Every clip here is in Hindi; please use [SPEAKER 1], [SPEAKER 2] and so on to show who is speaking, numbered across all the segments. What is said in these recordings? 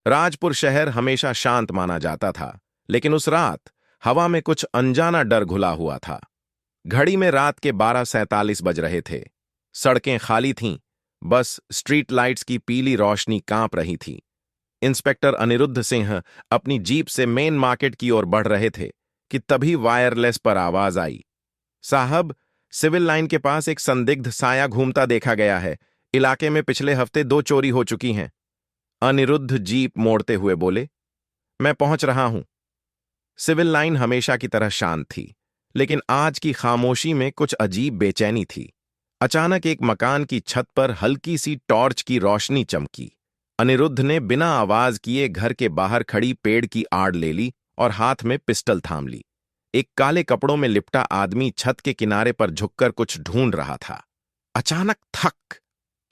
[SPEAKER 1] राजपुर शहर हमेशा शांत माना जाता था, लेकिन उस रात हवा में कुछ अनजाना डर घुला हुआ था। घड़ी में रात के 12:47 बज रहे थे। सड़कें खाली थीं, बस स्ट्रीट लाइट्स की पीली रोशनी कांप रही थी। इंस्पेक्टर अनिरुद्ध सिंह अपनी जीप से मेन मार्केट की ओर बढ़ रहे थे कि तभी वायरलेस पर आवाज आई, साहब, सिविल लाइन के पास एक संदिग्ध साया घूमता देखा गया है। इलाके में पिछले हफ्ते 2 चोरी हो चुकी हैं। अनिरुद्ध जीप मोड़ते हुए बोले, मैं पहुंच रहा हूं। सिविल लाइन हमेशा की तरह शांत थी, लेकिन आज की खामोशी में कुछ अजीब बेचैनी थी। अचानक एक मकान की छत पर हल्की सी टॉर्च की रोशनी चमकी। अनिरुद्ध ने बिना आवाज किए घर के बाहर खड़ी पेड़ की आड़ ले ली और हाथ में पिस्टल थाम ली। एक काले कपड़ों में लिपटा आदमी छत के किनारे पर झुककर कुछ ढूंढ रहा था। अचानक थक,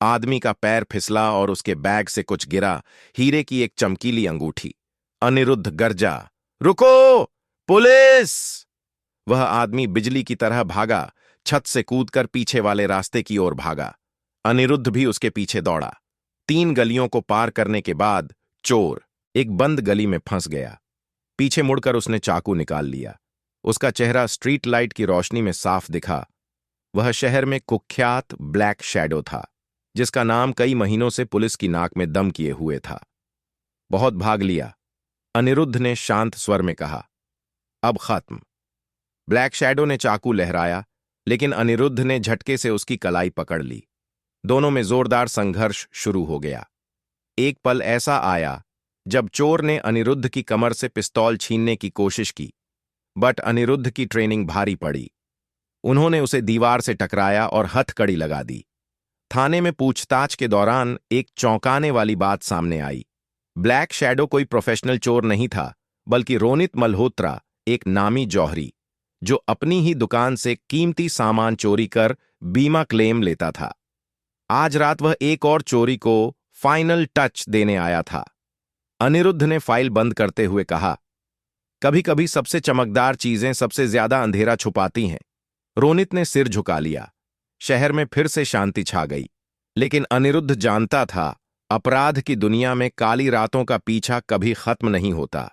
[SPEAKER 1] आदमी का पैर फिसला और उसके बैग से कुछ गिरा, हीरे की एक चमकीली अंगूठी। अनिरुद्ध गर्जा, रुको, पुलिस! वह आदमी बिजली की तरह भागा, छत से कूदकर पीछे वाले रास्ते की ओर भागा। अनिरुद्ध भी उसके पीछे दौड़ा। 3 गलियों को पार करने के बाद चोर एक बंद गली में फंस गया। पीछे मुड़कर उसने चाकू निकाल लिया। उसका चेहरा स्ट्रीट लाइट की रोशनी में साफ दिखा। वह शहर में कुख्यात ब्लैक शैडो था, जिसका नाम कई महीनों से पुलिस की नाक में दम किए हुए था। बहुत भाग लिया, अनिरुद्ध ने शांत स्वर में कहा, अब खत्म। ब्लैक शैडो ने चाकू लहराया, लेकिन अनिरुद्ध ने झटके से उसकी कलाई पकड़ ली। दोनों में जोरदार संघर्ष शुरू हो गया। एक पल ऐसा आया जब चोर ने अनिरुद्ध की कमर से पिस्तौल छीनने की कोशिश की, बट अनिरुद्ध की ट्रेनिंग भारी पड़ी। उन्होंने उसे दीवार से टकराया और हथकड़ी लगा दी। थाने में पूछताछ के दौरान एक चौंकाने वाली बात सामने आई। ब्लैक शैडो कोई प्रोफेशनल चोर नहीं था, बल्कि रोनित मल्होत्रा, एक नामी जौहरी, जो अपनी ही दुकान से कीमती सामान चोरी कर बीमा क्लेम लेता था। आज रात वह एक और चोरी को फाइनल टच देने आया था। अनिरुद्ध ने फाइल बंद करते हुए कहा, कभी कभी सबसे चमकदार चीजें सबसे ज्यादा अंधेरा छुपाती हैं। रोनित ने सिर झुका लिया। शहर में फिर से शांति छा गई, लेकिन अनिरुद्ध जानता था, अपराध की दुनिया में काली रातों का पीछा कभी खत्म नहीं होता।